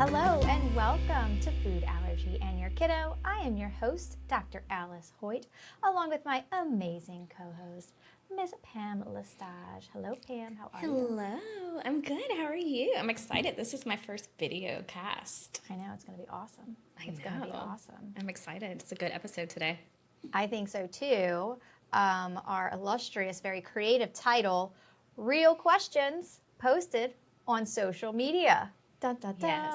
Hello and welcome to Food Allergy and Your Kiddo. I am your host, Dr. Alice Hoyt, along with my amazing co-host, Ms. Pam Lestage. Hello, Pam. How are you? Hello. I'm good. How are you? I'm excited. This is my first video cast. I know, it's going to be awesome. It's going to be awesome. I'm excited. It's a good episode today. I think so too. Our illustrious, very creative title, Real Questions Posted on Social Media. Dun, dun, dun. Yes.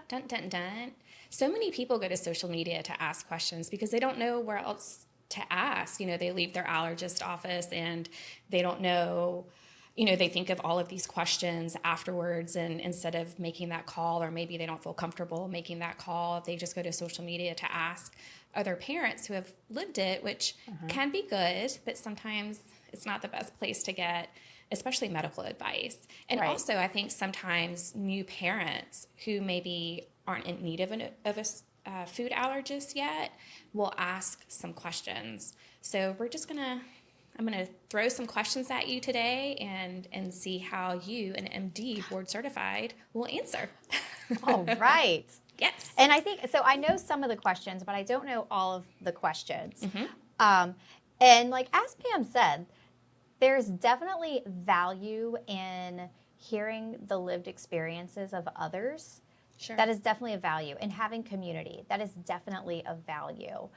Dun, dun, dun. So many people go to social media to ask questions because they don't know where else to ask. You know, they leave their allergist office and they don't know, they think of all of these questions afterwards, and instead of making that call, or maybe they don't feel comfortable making that call, they just go to social media to ask other parents who have lived it, which can be good, but sometimes it's not the best place to get especially medical advice. And Right. also, I think sometimes new parents who maybe aren't in need of a food allergist yet will ask some questions. So I'm gonna throw some questions at you today and see how you, an MD board certified, will answer. All right. Yes. And I think, so I know some of the questions, but I don't know all of the questions. And like, as Pam said, there's definitely value in hearing the lived experiences of others. Sure. That is definitely a value. And having community, that is definitely a value.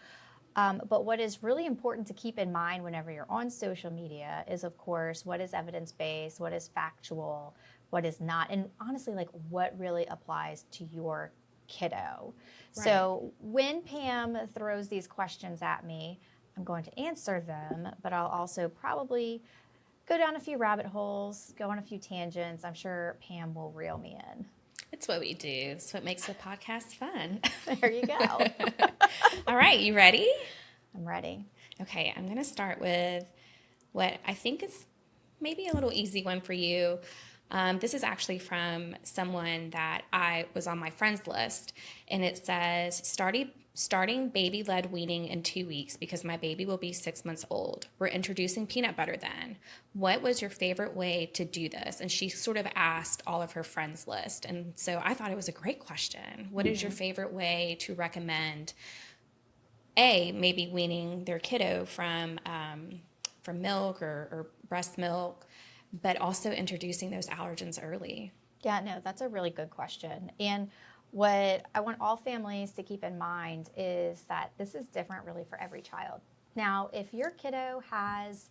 But what is really important to keep in mind whenever you're on social media is, of course, what is evidence-based, what is factual, what is not, and honestly, like what really applies to your kiddo. Right. So when Pam throws these questions at me, I'm going to answer them, but I'll also probably go down a few rabbit holes, go on a few tangents. I'm sure Pam will reel me in. It's what we do. It's what makes the podcast fun. There you go. All right, you ready? I'm ready. Okay, I'm going to start with what I think is maybe a little easy one for you. This is actually from someone that I was on my friends list, and it says, starting baby-led weaning in 2 weeks because my baby will be 6 months old. We're introducing peanut butter then. What was your favorite way to do this? And she sort of asked all of her friends list, and so I thought it was a great question. What is your favorite way to recommend maybe weaning their kiddo from milk or breast milk, but also introducing those allergens early? Yeah, no, that's a really good question. And what I want all families to keep in mind is that this is different really for every child. Now, if your kiddo has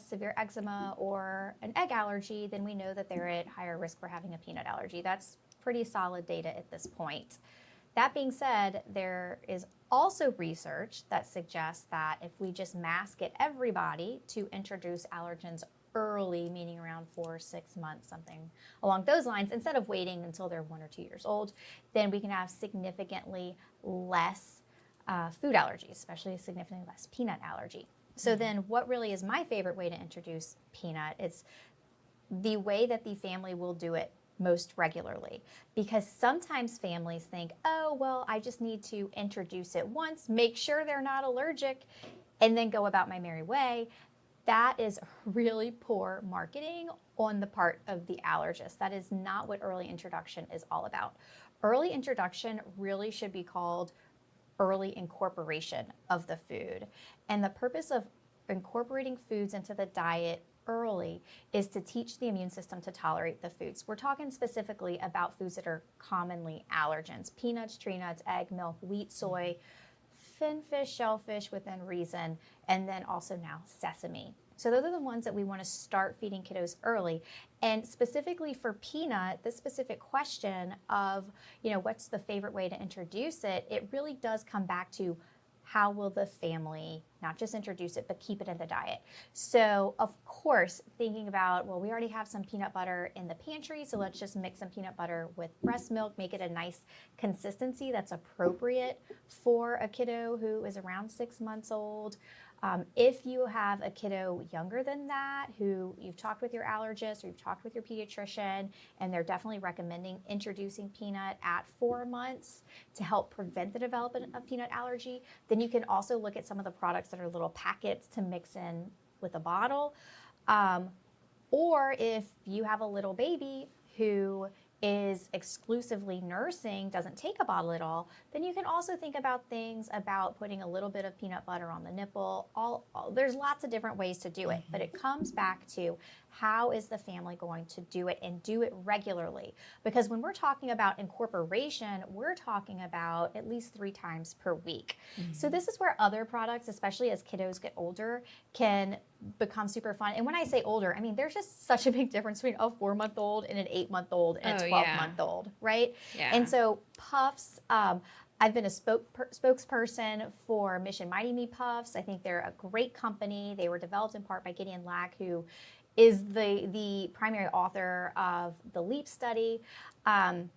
severe eczema or an egg allergy, then we know that they're at higher risk for having a peanut allergy. That's pretty solid data at this point. That being said, there is also research that suggests that if we just mask it everybody to introduce allergens early, meaning around 4 or 6 months, something along those lines, instead of waiting until they're 1 or 2 years old, then we can have significantly less food allergies, especially significantly less peanut allergy. So then what really is my favorite way to introduce peanut? It's the way that the family will do it most regularly, because sometimes families think, oh, well, I just need to introduce it once, make sure they're not allergic, and then go about my merry way. That is really poor marketing on the part of the allergist. That is not what early introduction is all about. Early introduction really should be called early incorporation of the food. And the purpose of incorporating foods into the diet early is to teach the immune system to tolerate the foods. We're talking specifically about foods that are commonly allergens: peanuts, tree nuts, egg, milk, wheat, soy, finfish, shellfish within reason, and then also now sesame. So those are the ones that we want to start feeding kiddos early. And specifically for peanut, this specific question of, what's the favorite way to introduce it, it really does come back to how will the family not just introduce it, but keep it in the diet. So of course, thinking about, well, we already have some peanut butter in the pantry, so let's just mix some peanut butter with breast milk, make it a nice consistency that's appropriate for a kiddo who is around 6 months old. If you have a kiddo younger than that, who you've talked with your allergist or you've talked with your pediatrician, and they're definitely recommending introducing peanut at 4 months to help prevent the development of peanut allergy, then you can also look at some of the products that are little packets to mix in with a bottle. Or if you have a little baby who is exclusively nursing, doesn't take a bottle at all, then you can also think about things about putting a little bit of peanut butter on the nipple. There's lots of different ways to do it, but it comes back to how is the family going to do it and do it regularly? Because when we're talking about incorporation, we're talking about at least 3 times per week. So this is where other products, especially as kiddos get older, can become super fun. And when I say older, I mean, there's just such a big difference between a 4-month-old and an 8-month-old and a 12-month-old, right? Yeah. And so puffs, I've been a spokesperson for Mission Mighty Me Puffs. I think they're a great company. They were developed in part by Gideon Lack, who is the primary author of the LEAP study. And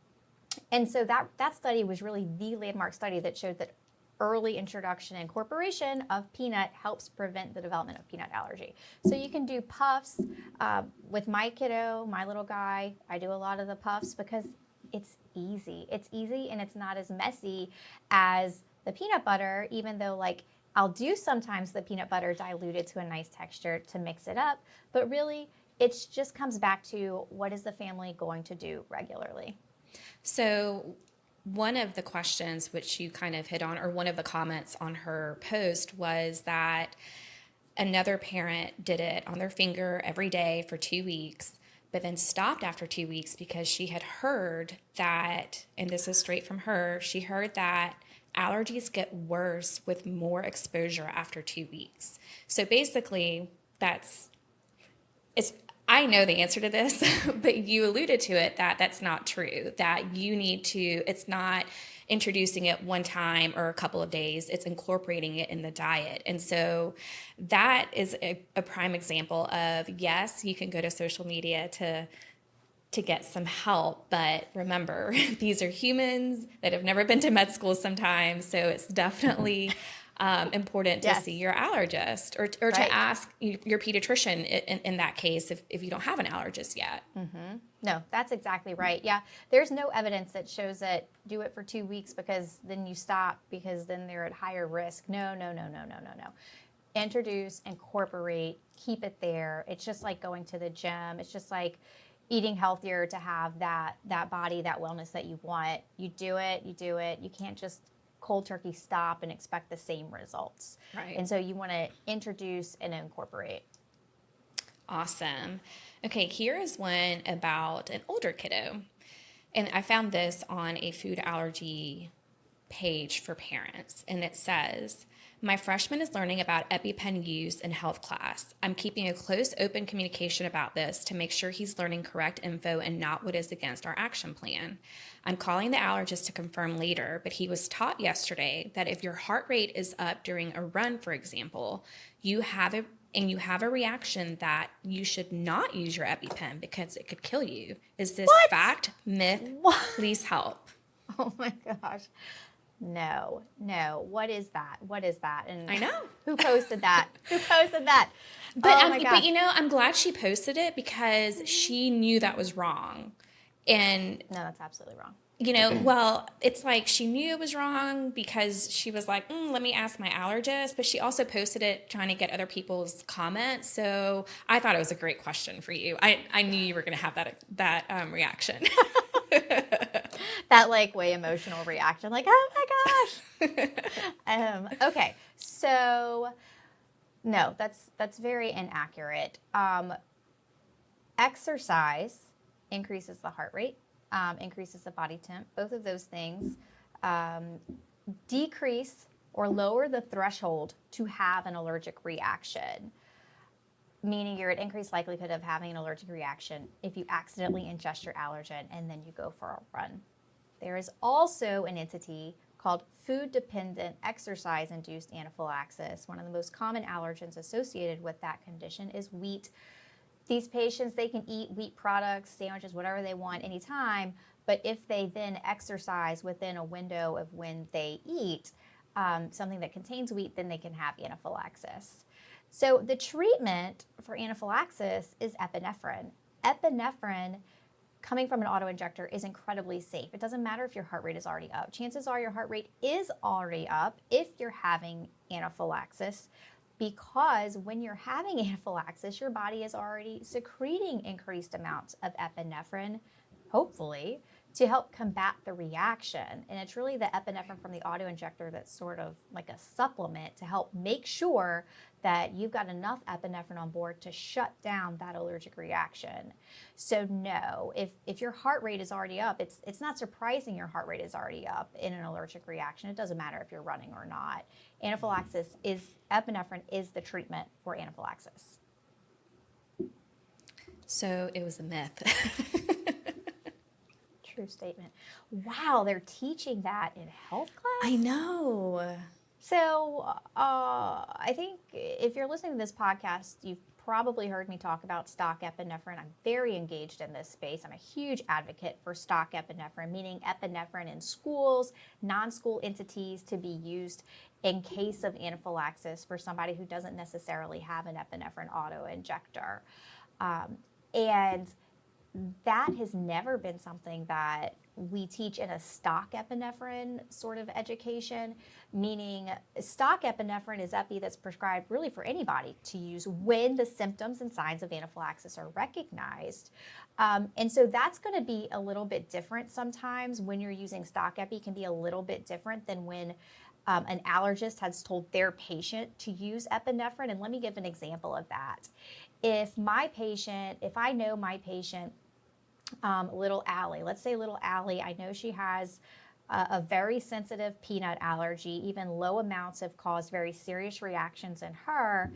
so that study was really the landmark study that showed that early introduction and incorporation of peanut helps prevent the development of peanut allergy. So you can do puffs. With my kiddo, my little guy, I do a lot of the puffs because it's easy. It's easy and it's not as messy as the peanut butter, even though like I'll do sometimes the peanut butter diluted to a nice texture to mix it up, but really it just comes back to what is the family going to do regularly. So one of the questions which you kind of hit on, or one of the comments on her post, was that another parent did it on their finger every day for 2 weeks, but then stopped after 2 weeks because she had heard that, and this is straight from her, she heard that allergies get worse with more exposure after 2 weeks. So basically, I know the answer to this, but you alluded to it that that's not true, that you need to, it's not introducing it one time or a couple of days, it's incorporating it in the diet. And so that is a prime example of, yes, you can go to social media to get some help, but remember, these are humans that have never been to med school sometimes, so it's definitely important to see your allergist or to ask your pediatrician in that case if you don't have an allergist yet. No, that's exactly right. Yeah, there's no evidence that shows that do it for 2 weeks because then you stop because then they're at higher risk. No. Introduce, incorporate, keep it there. It's just like going to the gym. It's just like eating healthier to have that body, that wellness that you want. You do it. You can't just cold turkey stop and expect the same results. Right. And so you want to introduce and incorporate. Awesome. Okay, here is one about an older kiddo. And I found this on a food allergy page for parents. And it says, my freshman is learning about EpiPen use in health class. I'm keeping a close, open communication about this to make sure he's learning correct info and not what is against our action plan. I'm calling the allergist to confirm later, but he was taught yesterday that if your heart rate is up during a run, for example, you have a reaction that you should not use your EpiPen because it could kill you. Is this fact, myth? Please help. Oh my gosh. No. What is that? And I know. Who posted that? But, oh my gosh. But I'm glad she posted it because she knew that was wrong. And no, that's absolutely wrong. Well, it's like she knew it was wrong because she was like, let me ask my allergist. But she also posted it trying to get other people's comments. So I thought it was a great question for you. I knew you were going to have that reaction. That like way emotional reaction, like, oh my gosh. Okay, so no, that's very inaccurate. Exercise increases the heart rate, increases the body temp. Both of those things decrease or lower the threshold to have an allergic reaction, meaning you're at increased likelihood of having an allergic reaction if you accidentally ingest your allergen and then you go for a run. There is also an entity called food-dependent exercise-induced anaphylaxis. One of the most common allergens associated with that condition is wheat. These patients, they can eat wheat products, sandwiches, whatever they want anytime, but if they then exercise within a window of when they eat something that contains wheat, then they can have anaphylaxis. So the treatment for anaphylaxis is epinephrine. Epinephrine coming from an autoinjector is incredibly safe. It doesn't matter if your heart rate is already up. Chances are your heart rate is already up if you're having anaphylaxis, because when you're having anaphylaxis, your body is already secreting increased amounts of epinephrine hopefully, to help combat the reaction. And it's really the epinephrine from the auto-injector that's sort of like a supplement to help make sure that you've got enough epinephrine on board to shut down that allergic reaction. So no, if your heart rate is already up, it's not surprising your heart rate is already up in an allergic reaction. It doesn't matter if you're running or not. Epinephrine is the treatment for anaphylaxis. So it was a myth. True statement. Wow, they're teaching that in health class? I know. So I think if you're listening to this podcast, you've probably heard me talk about stock epinephrine. I'm very engaged in this space. I'm a huge advocate for stock epinephrine, meaning epinephrine in schools, non-school entities to be used in case of anaphylaxis for somebody who doesn't necessarily have an epinephrine auto-injector. And that has never been something that we teach in a stock epinephrine sort of education, meaning stock epinephrine is epi that's prescribed really for anybody to use when the symptoms and signs of anaphylaxis are recognized. And so that's going to be a little bit different sometimes. When you're using stock epi can be a little bit different than when an allergist has told their patient to use epinephrine. And let me give an example of that. If I know my patient, little Allie, let's say little Allie, I know she has a very sensitive peanut allergy. Even low amounts have caused very serious reactions in her.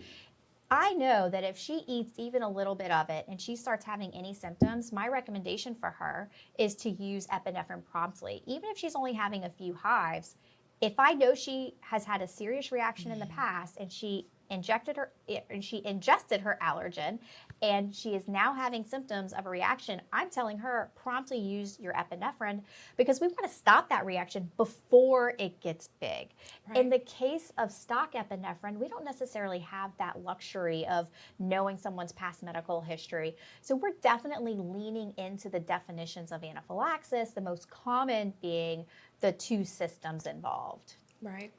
I know that if she eats even a little bit of it and she starts having any symptoms, my recommendation for her is to use epinephrine promptly. Even if she's only having a few hives, if I know she has had a serious reaction in the past and she ingested her allergen and she is now having symptoms of a reaction, I'm telling her promptly use your epinephrine because we want to stop that reaction before it gets big. Right. In the case of stock epinephrine, we don't necessarily have that luxury of knowing someone's past medical history. So we're definitely leaning into the definitions of anaphylaxis, the most common being the two systems involved. Right.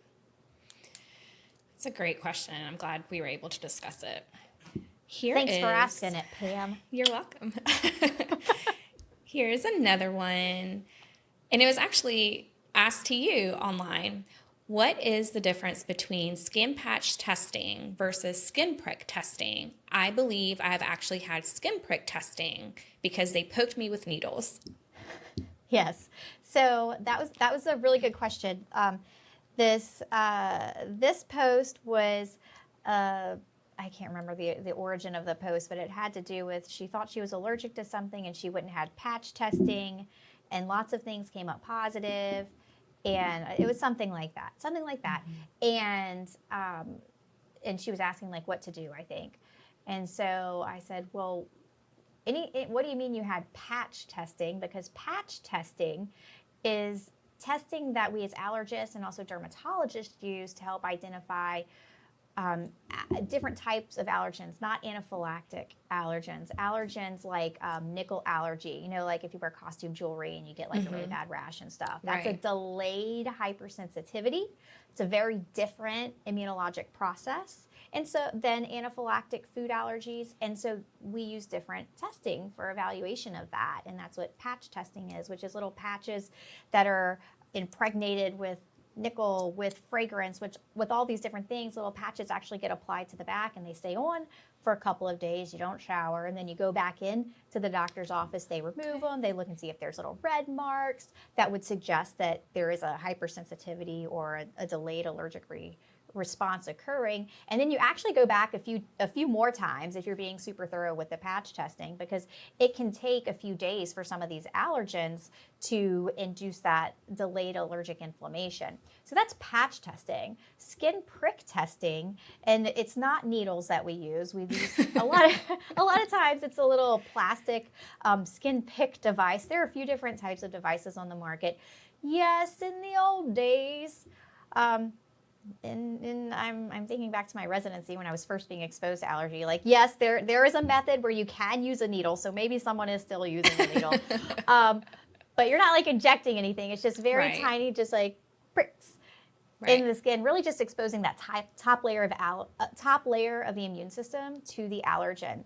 It's a great question. I'm glad we were able to discuss it. Thanks for asking it, Pam. You're welcome. Here's another one. And it was actually asked to you online. What is the difference between skin patch testing versus skin prick testing? I believe I've actually had skin prick testing because they poked me with needles. Yes. So that was a really good question. This post was, I can't remember the origin of the post, but it had to do with she thought she was allergic to something and she went and had patch testing and lots of things came up positive, and it was something like that. Mm-hmm. And she was asking like what to do, I think. And so I said, well, what do you mean you had patch testing? Because patch testing is testing that we as allergists and also dermatologists use to help identify different types of allergens, not anaphylactic allergens. Allergens like nickel allergy, like if you wear costume jewelry and you get like a really bad rash and stuff. That's right. A delayed hypersensitivity. It's a very different immunologic process. And so then anaphylactic food allergies. And so we use different testing for evaluation of that. And that's what patch testing is, which is little patches that are impregnated with nickel, with fragrance, which with all these different things, little patches actually get applied to the back and they stay on for a couple of days. You don't shower, and then you go back in to the doctor's office, they remove them, they look and see if there's little red marks that would suggest that there is a hypersensitivity or a delayed allergic response occurring. And then you actually go back a few more times if you're being super thorough with the patch testing, because it can take a few days for some of these allergens to induce that delayed allergic inflammation. So that's patch testing. Skin prick testing, and it's not needles that we use. We use a lot of times it's a little plastic skin pick device. There are a few different types of devices on the market. Yes, in the old days, and I'm thinking back to my residency when I was first being exposed to allergy. Like, yes, there is a method where you can use a needle, so maybe someone is still using a needle, but you're not like injecting anything. It's just very tiny, just like pricks in the skin, really just exposing that top layer of the immune system to the allergen.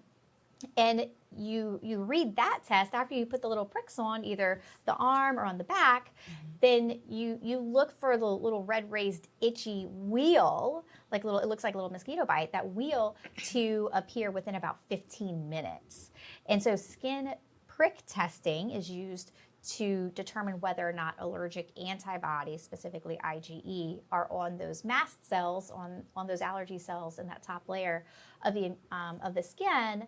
And you read that test after you put the little pricks on either the arm or on the back. Then you look for the little red raised itchy wheal, like little, it looks like a little mosquito bite, that wheal to appear within about 15 minutes. And so skin prick testing is used to determine whether or not allergic antibodies, specifically IgE, are on those mast cells, on those allergy cells in that top layer of the skin.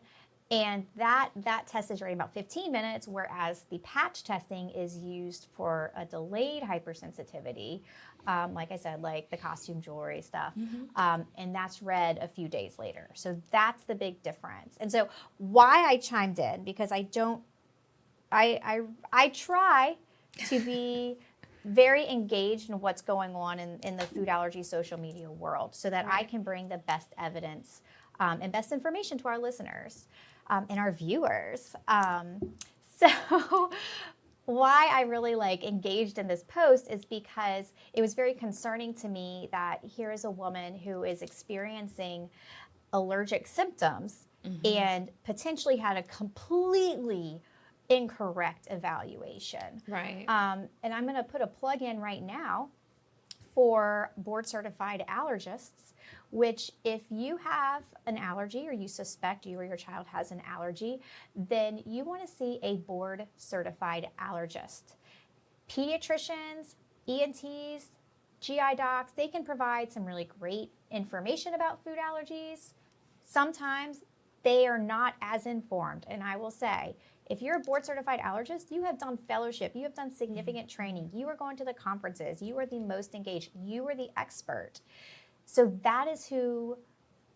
And that test is ready in about 15 minutes, whereas the patch testing is used for a delayed hypersensitivity, like I said, like the costume jewelry stuff, and that's read a few days later. So that's the big difference. And so why I chimed in, because I don't, I try to be very engaged in what's going on in the food allergy social media world so that I can bring the best evidence and best information to our listeners and our viewers. So why I really like engaged in this post is because it was very concerning to me that here is a woman who is experiencing allergic symptoms and potentially had a completely incorrect evaluation. Right. And I'm going to put a plug in right now for board certified allergists, which if you have an allergy or you suspect you or your child has an allergy, then you want to see a board certified allergist. Pediatricians, ENTs, GI docs, they can provide some really great information about food allergies. Sometimes they are not as informed. And I will say, if you're a board certified allergist, you have done fellowship, you have done significant training, you are going to the conferences, you are the most engaged, you are the expert. So that is who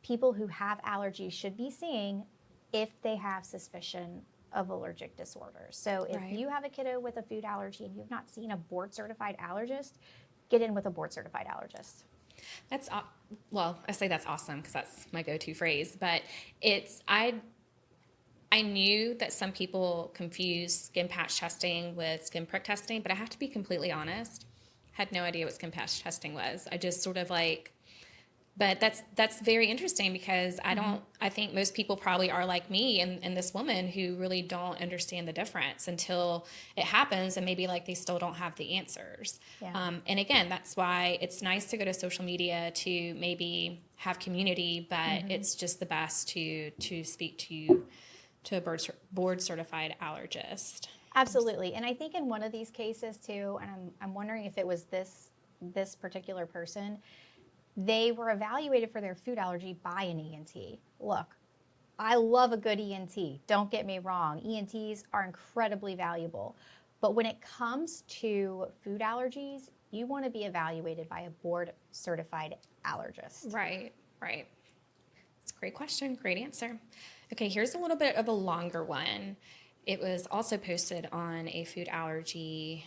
people who have allergies should be seeing if they have suspicion of allergic disorders. So if you have a kiddo with a food allergy and you've not seen a board certified allergist, get in with a board certified allergist. That's well, I say that's awesome because that's my go-to phrase, but I knew that some people confuse skin patch testing with skin prick testing, but I have to be completely honest. Had no idea what skin patch testing was. I just sort of like, but that's very interesting because I think most people probably are like me and this woman who really don't understand the difference until it happens, and maybe like they still don't have the answers. Yeah. And again, that's why it's nice to go to social media to maybe have community, but it's just the best to speak to a board certified allergist. Absolutely. And I think in one of these cases too, and I'm wondering if it was this particular person, they were evaluated for their food allergy by an ENT. Look, I love a good ENT. Don't get me wrong. ENTs are incredibly valuable. But when it comes to food allergies, you want to be evaluated by a board certified allergist. Right. It's a great question. Great answer. Okay, here's a little bit of a longer one. It was also posted on a food allergy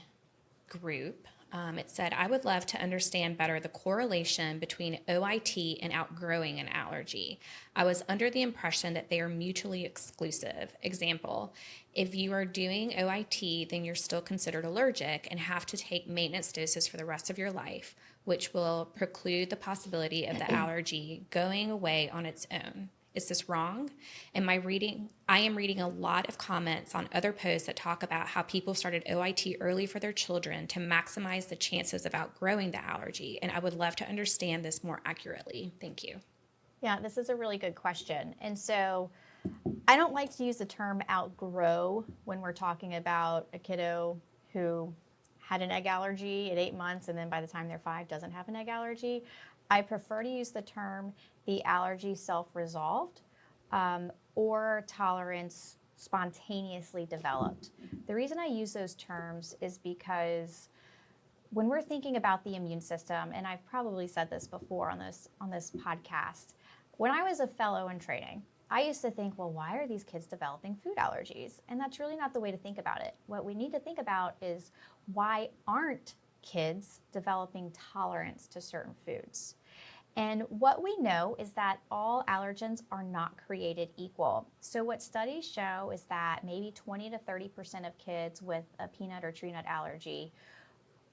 group. It said, I would love to understand better the correlation between OIT and outgrowing an allergy. I was under the impression that they are mutually exclusive. Example, if you are doing OIT, then you're still considered allergic and have to take maintenance doses for the rest of your life, which will preclude the possibility of the allergy going away on its own. Is this wrong? I am reading a lot of comments on other posts that talk about how people started OIT early for their children to maximize the chances of outgrowing the allergy, and I would love to understand this more accurately. Thank you. Yeah, this is a really good question. And so I don't like to use the term outgrow when we're talking about a kiddo who had an egg allergy at 8 months and then by the time they're 5 doesn't have an egg allergy. I prefer to use the term the allergy self-resolved or tolerance spontaneously developed. The reason I use those terms is because when we're thinking about the immune system, and I've probably said this before on this podcast, when I was a fellow in training, I used to think, well, why are these kids developing food allergies? And that's really not the way to think about it. What we need to think about is why aren't kids developing tolerance to certain foods? And what we know is that all allergens are not created equal. So what studies show is that maybe 20 to 30% of kids with a peanut or tree nut allergy,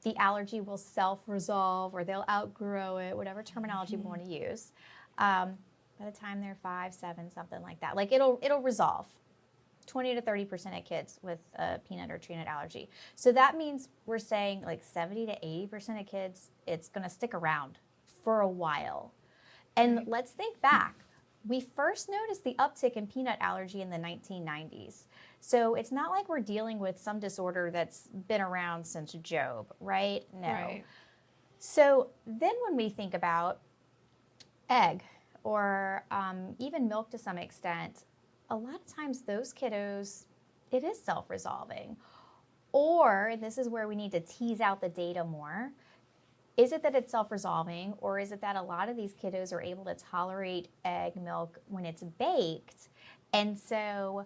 the allergy will self-resolve or they'll outgrow it, whatever terminology we want to use. by the time they're 5, 7, something like that. Like it'll resolve. 20 to 30% of kids with a peanut or tree nut allergy. So that means we're saying like 70 to 80% of kids, it's going to stick around for a while. And Right. let's think back. We first noticed the uptick in peanut allergy in the 1990s. So it's not like we're dealing with some disorder that's been around since Job, right? No. Right. So then when we think about egg or even milk to some extent, a lot of times those kiddos, it is self resolving. Or, and this is where we need to tease out the data more, is it that it's self resolving, or is it that a lot of these kiddos are able to tolerate egg milk when it's baked? And so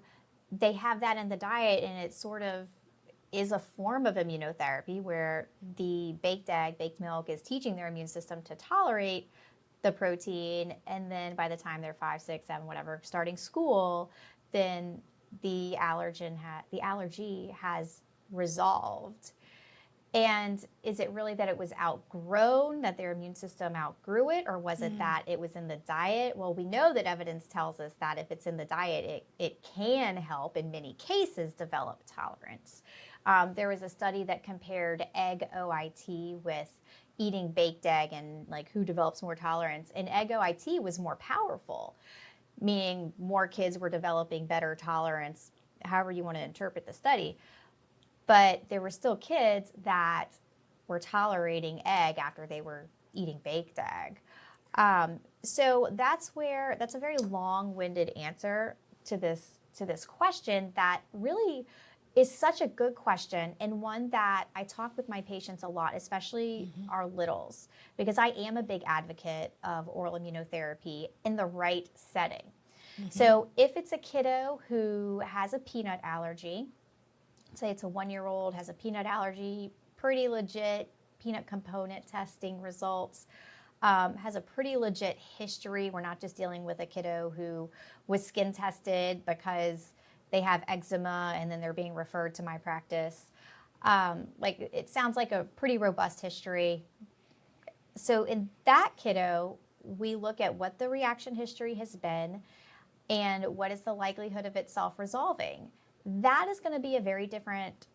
they have that in the diet, and it sort of is a form of immunotherapy where the baked egg, baked milk is teaching their immune system to tolerate the protein. And then by the time they're 5, 6, 7, whatever, starting school, then the the allergy has resolved. And is it really that it was outgrown, that their immune system outgrew it, or was it that it was in the diet? Well, we know that evidence tells us that if it's in the diet, it can help in many cases develop tolerance. There was a study that compared egg OIT with eating baked egg and like who develops more tolerance. And egg OIT was more powerful, meaning more kids were developing better tolerance, however you want to interpret the study. But there were still kids that were tolerating egg after they were eating baked egg. So that's a very long-winded answer to this question that really is such a good question, and one that I talk with my patients a lot, especially our littles, because I am a big advocate of oral immunotherapy in the right setting. So if it's a kiddo who has a peanut allergy, say it's a 1-year-old, has a peanut allergy, pretty legit peanut component testing results, has a pretty legit history. We're not just dealing with a kiddo who was skin tested because they have eczema and then they're being referred to my practice. Like it sounds like a pretty robust history. So in that kiddo, we look at what the reaction history has been and what is the likelihood of it self-resolving. That is going to be a very different,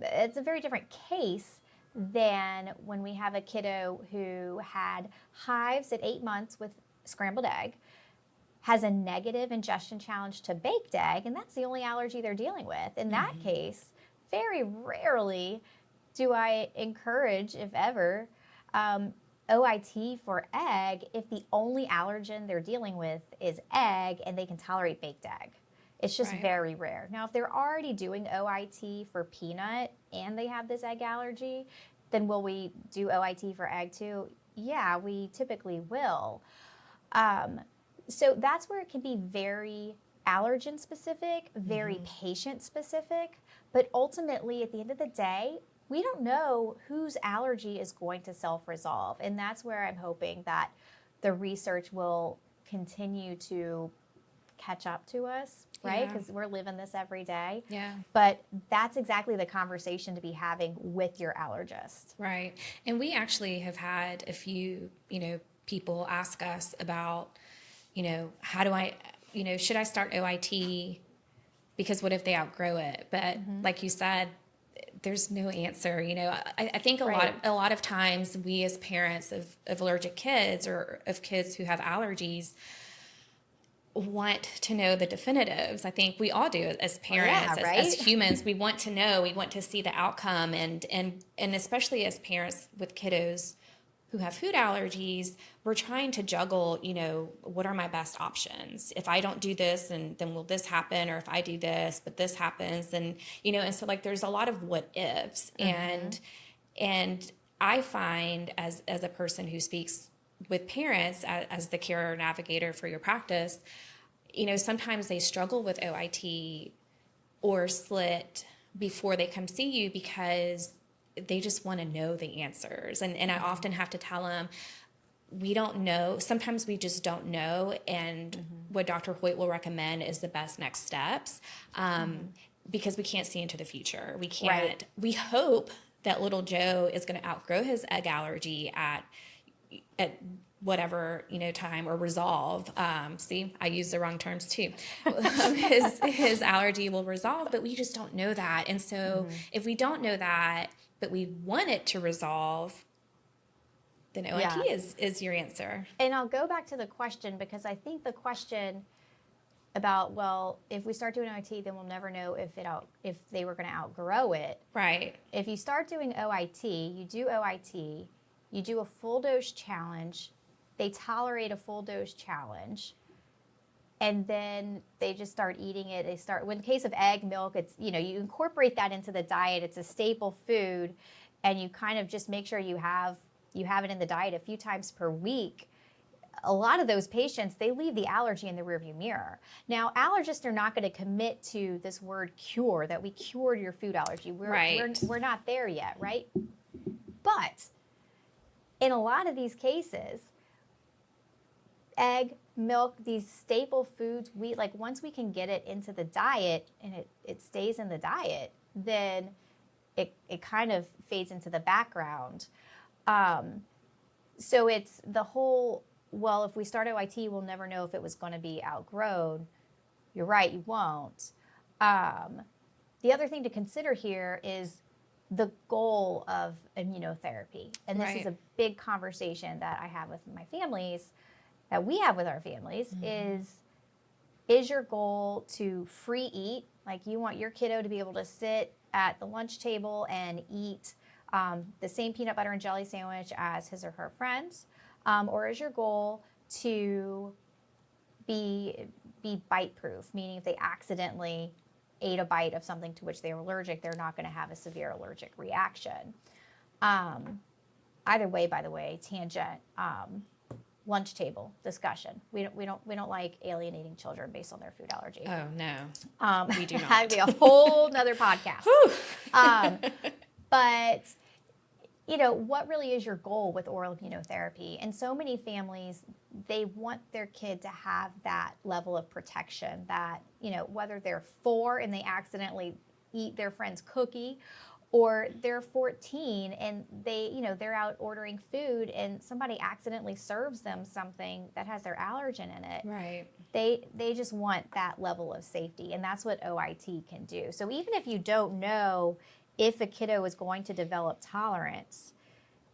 it's a very different case than when we have a kiddo who had hives at 8 months with scrambled egg, has a negative ingestion challenge to baked egg, and that's the only allergy they're dealing with. In that case, very rarely do I encourage, if ever, OIT for egg if the only allergen they're dealing with is egg and they can tolerate baked egg. It's just Right. very rare. Now, if they're already doing OIT for peanut and they have this egg allergy, then will we do OIT for egg too? Yeah, we typically will. So that's where it can be very allergen specific, very patient specific. But ultimately, at the end of the day, we don't know whose allergy is going to self-resolve. And that's where I'm hoping that the research will continue to catch up to us, right? Yeah. Because we're living this every day. Yeah. But that's exactly the conversation to be having with your allergist. Right. And we actually have had a few, people ask us about, how do I, should I start OIT? Because what if they outgrow it? But like you said, there's no answer. I think Right. a lot of times we as parents of allergic kids or of kids who have allergies want to know the definitives. I think we all do as parents, yeah, as right? humans. We want to know, we want to see the outcome, and especially as parents with kiddos who have food allergies, we're trying to juggle, what are my best options? If I don't do this, and then will this happen? Or if I do this, but this happens, and and so like there's a lot of what ifs, and I find as a person who speaks with parents as the care navigator for your practice, sometimes they struggle with OIT or slit before they come see you because they just want to know the answers. And I often have to tell them, we don't know. Sometimes we just don't know. And what Dr. Hoyt will recommend is the best next steps, because we can't see into the future. We can't, Right. we hope that little Joe is going to outgrow his egg allergy at at whatever, time, or resolve. See, I use the wrong terms too. His allergy will resolve, but we just don't know that. And so if we don't know that, but we want it to resolve, then OIT Yeah. is your answer. And I'll go back to the question, because I think the question about, well, if we start doing OIT, then we'll never know if they were going to outgrow it. Right. If you start doing OIT, you do a full dose challenge, they tolerate a full dose challenge, and then they just start eating it. With the case of egg, milk, it's, you incorporate that into the diet. It's a staple food, and you kind of just make sure you have it in the diet a few times per week. A lot of those patients, they leave the allergy in the rearview mirror. Now, allergists are not going to commit to this word cure, that we cured your food allergy. We're not there yet, right? But in a lot of these cases, egg, milk, these staple foods, once we can get it into the diet and it stays in the diet, then it kind of fades into the background. So it's the whole, well, if we start OIT, we'll never know if it was going to be outgrown. You're right, you won't. The other thing to consider here is the goal of immunotherapy. And this is a big conversation that I have with my families, that we have with our families, is your goal to free eat? Like, you want your kiddo to be able to sit at the lunch table and eat the same peanut butter and jelly sandwich as his or her friends? Or is your goal to be bite proof, meaning if they accidentally ate a bite of something to which they were allergic, they're not going to have a severe allergic reaction? Either way, by the way, tangent, lunch table discussion. We don't like alienating children based on their food allergy. Oh no, we do not. That'd be a whole nother podcast. But what really is your goal with oral immunotherapy? And so many families, they want their kid to have that level of protection, that, whether they're 4 and they accidentally eat their friend's cookie, or they're 14 and they're out ordering food and somebody accidentally serves them something that has their allergen in it. Right. They just want that level of safety, and that's what OIT can do. So even if you don't know if a kiddo is going to develop tolerance,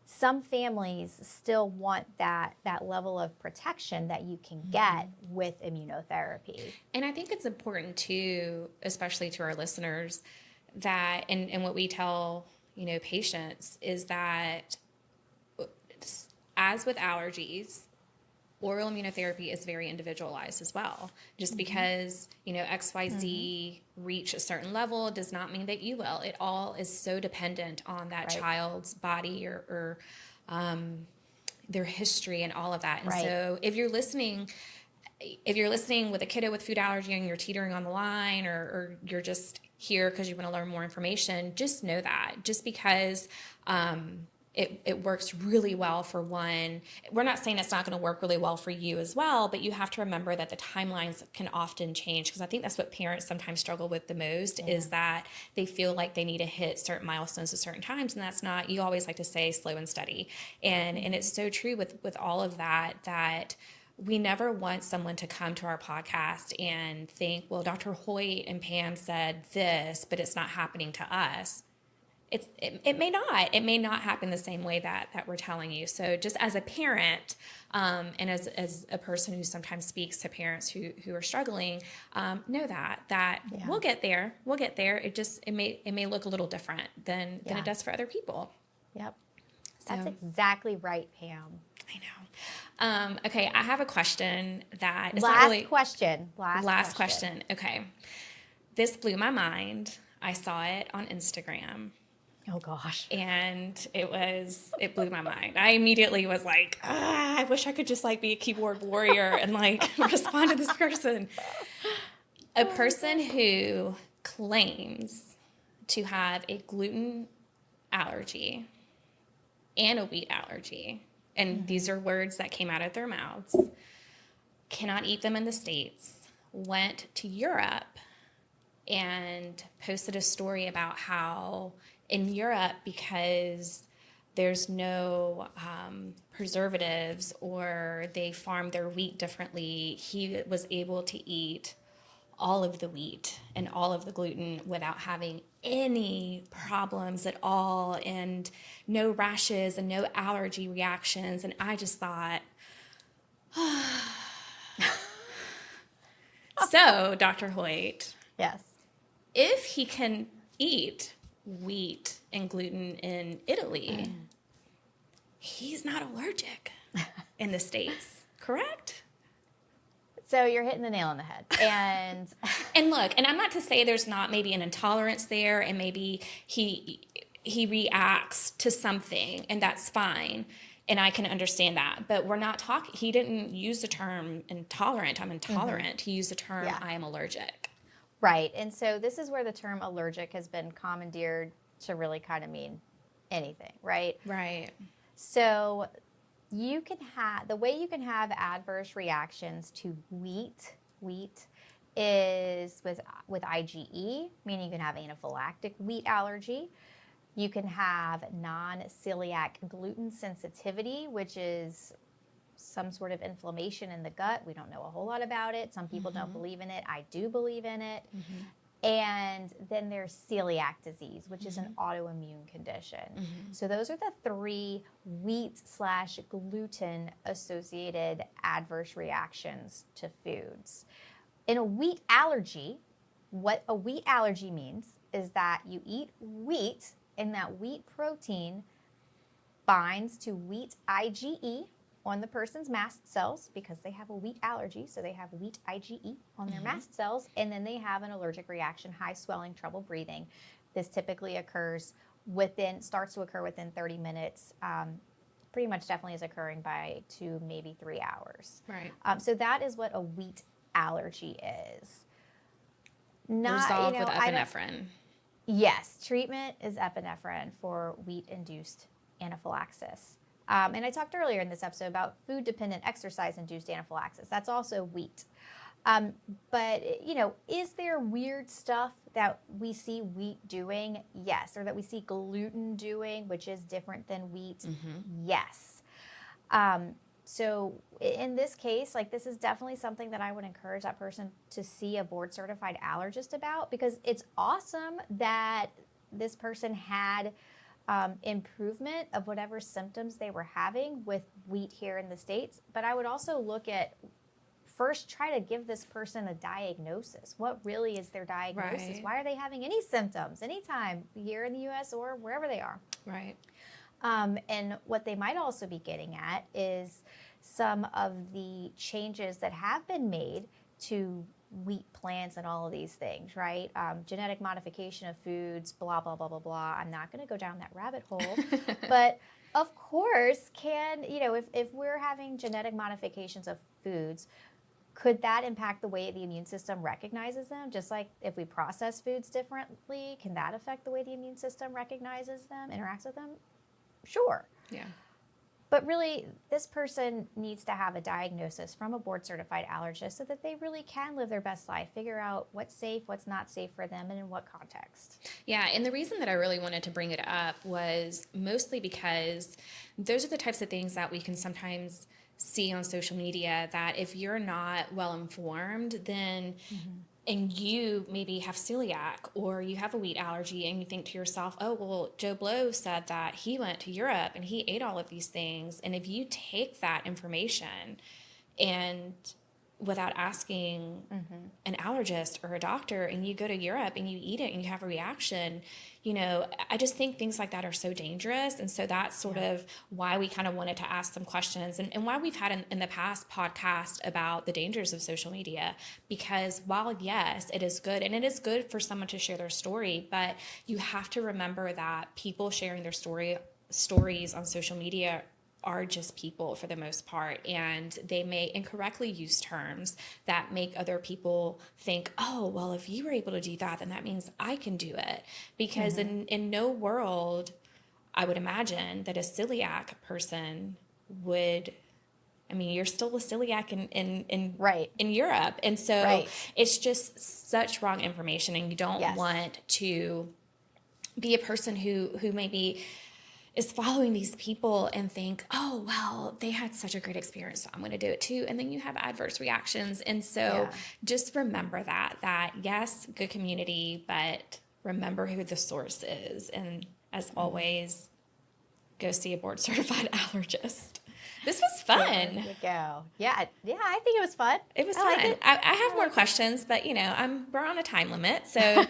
some families still want that level of protection that you can get with immunotherapy. And I think it's important too, especially to our listeners, that and what we tell patients is that, as with allergies, oral immunotherapy is very individualized as well. Just because XYZ reach a certain level does not mean that you will. It all is so dependent on that child's body or their history and all of that. And so if you're listening with a kiddo with food allergy and you're teetering on the line, or you're just here because you want to learn more information, just know that just because it works really well for one, we're not saying it's not going to work really well for you as well, but you have to remember that the timelines can often change, because I think that's what parents sometimes struggle with the most, is that they feel like they need to hit certain milestones at certain times, and that's not, you always like to say slow and steady. And it's so true with all of that we never want someone to come to our podcast and think, well, Dr. Hoyt and Pam said this, but it's not happening to us. It may not. It may not happen the same way that we're telling you. So just as a parent, and as a person who sometimes speaks to parents who are struggling, know that we'll get there. We'll get there. It may look a little different than it does for other people. Yep. That's exactly right, Pam. I know. Okay, I have a question that is Last question. Okay. This blew my mind. I saw it on Instagram. Oh gosh. And it blew my mind. I immediately was like, I wish I could just be a keyboard warrior and respond to this person. A person who claims to have a gluten allergy and a wheat allergy, and these are words that came out of their mouths, cannot eat them in the States, went to Europe and posted a story about how in Europe, because there's no preservatives, or they farm their wheat differently. He was able to eat all of the wheat and all of the gluten without having any problems at all, and no rashes and no allergy reactions. And I just thought, so Dr. Hoyt, Yes. if he can eat wheat and gluten in Italy, he's not allergic in the States, correct? So you're hitting the nail on the head. And And look, and I'm not to say there's not maybe an intolerance there, and maybe he reacts to something, and that's fine, and I can understand that. But we're not talking. He didn't use the term intolerant. I'm intolerant. He used the term I am allergic. right. And so this is where the term allergic has been commandeered to really kind of mean anything, right? Right. So you can have the way you can have adverse reactions to wheat is with IgE, meaning you can have anaphylactic wheat allergy. You can have non-celiac gluten sensitivity, which is some sort of inflammation in the gut. We don't know a whole lot about it. Some people don't believe in it. I do believe in it. And then there's celiac disease, which is an autoimmune condition. So those are the 3 wheat/gluten associated adverse reactions to foods. In a wheat allergy, what a wheat allergy means is that you eat wheat and that wheat protein binds to wheat IgE on the person's mast cells because they have a wheat allergy, so they have wheat IgE on their mast cells, and then they have an allergic reaction, high swelling, trouble breathing. This typically starts to occur within 30 minutes. Pretty much definitely is occurring by 2, maybe 3 hours. Right. So that is what a wheat allergy is. Resolved with epinephrine. Yes, treatment is epinephrine for wheat-induced anaphylaxis. And I talked earlier in this episode about food-dependent exercise-induced anaphylaxis. That's also wheat. But, is there weird stuff that we see wheat doing? Yes. Or that we see gluten doing, which is different than wheat? Yes. So in this case, this is definitely something that I would encourage that person to see a board-certified allergist about, because it's awesome that this person had improvement of whatever symptoms they were having with wheat here in the States. But I would also look at first, try to give this person a diagnosis. What really is their diagnosis? Right. Why are they having any symptoms anytime here in the U.S. or wherever they are? Right. And what they might also be getting at is some of the changes that have been made to wheat plants and all of these things, right? Genetic modification of foods, blah, blah, blah, blah, blah. I'm not going to go down that rabbit hole. But of course, if we're having genetic modifications of foods, could that impact the way the immune system recognizes them? Just like if we process foods differently, can that affect the way the immune system recognizes them, interacts with them? Sure. Yeah. But really, this person needs to have a diagnosis from a board-certified allergist so that they really can live their best life, figure out what's safe, what's not safe for them, and in what context. Yeah, and the reason that I really wanted to bring it up was mostly because those are the types of things that we can sometimes see on social media, that if you're not well informed, then and you maybe have celiac or you have a wheat allergy, and you think to yourself, oh, well, Joe Blow said that he went to Europe and he ate all of these things. And if you take that information and without asking an allergist or a doctor, and you go to Europe and you eat it and you have a reaction, I just think things like that are so dangerous. And so that's sort of why we kind of wanted to ask some questions, and why we've had in the past podcast about the dangers of social media. Because while, yes, it is good, and it is good for someone to share their story, but you have to remember that people sharing their stories on social media are just people for the most part, and they may incorrectly use terms that make other people think, oh, well, if you were able to do that, then that means I can do it. Because in no world, I would imagine that a celiac person would, you're still a celiac in Europe. And so it's just such wrong information, and you don't want to be a person who maybe is following these people and think, oh, well, they had such a great experience, so I'm going to do it too. And then you have adverse reactions. And so just remember that yes, good community, but remember who the source is. And as always, go see a board certified allergist. This was fun. There you go. Yeah, I think it was fun. It was I fun. like it. I have more questions, but we're on a time limit, so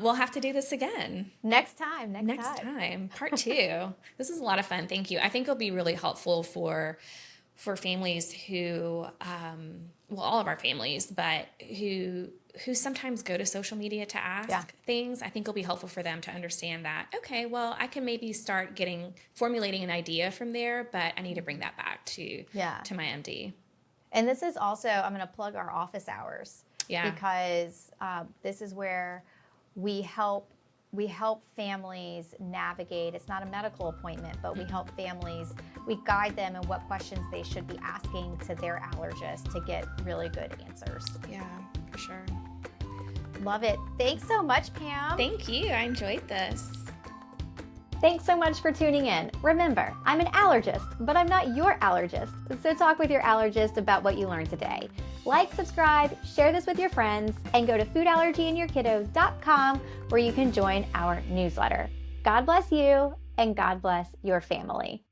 we'll have to do this again Next time. part 2. This is a lot of fun. Thank you. I think it'll be really helpful for families who, all of our families, but who sometimes go to social media to ask things. I think it'll be helpful for them to understand that, okay, well, I can maybe start formulating an idea from there, but I need to bring that back to my MD. And this is also, I'm going to plug our office hours. Yeah. Because this is where we help families navigate. It's not a medical appointment, but we help families. We guide them in what questions they should be asking to their allergist to get really good answers. Yeah, for sure. Love it. Thanks so much, Pam. Thank you. I enjoyed this. Thanks so much for tuning in. Remember, I'm an allergist, but I'm not your allergist. So talk with your allergist about what you learned today. Like, subscribe, share this with your friends, and go to foodallergyandyourkiddos.com where you can join our newsletter. God bless you, and God bless your family.